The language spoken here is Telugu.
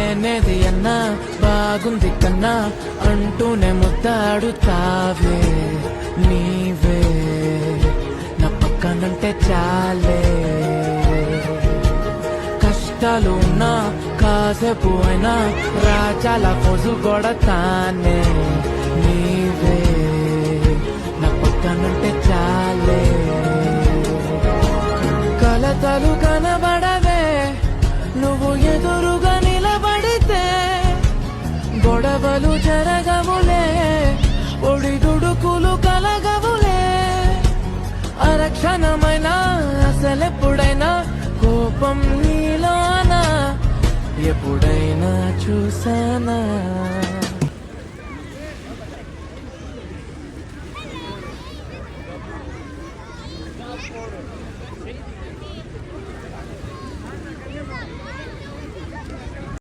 లేనేది అన్నా బాగుంది కన్నా అంటూనే ముద్దాడుతావే నీవే నా పక్కనంటే చాలే. కష్టాలు ఉన్నా కాసేపు అయినా రాజాల ఫోజు కొడతానే నీవే నా పక్కనంటే చాలే. కలతలు కనబడవే నువ్వు ఎదురుగా నిలబడితే, గొడవలు జరగవులే ఒడిదుడుకులు కలగవులే. అరక్షణమైనా అసలెప్పుడైనా కోపం నీలోనా ఎప్పుడైనా చూసానా?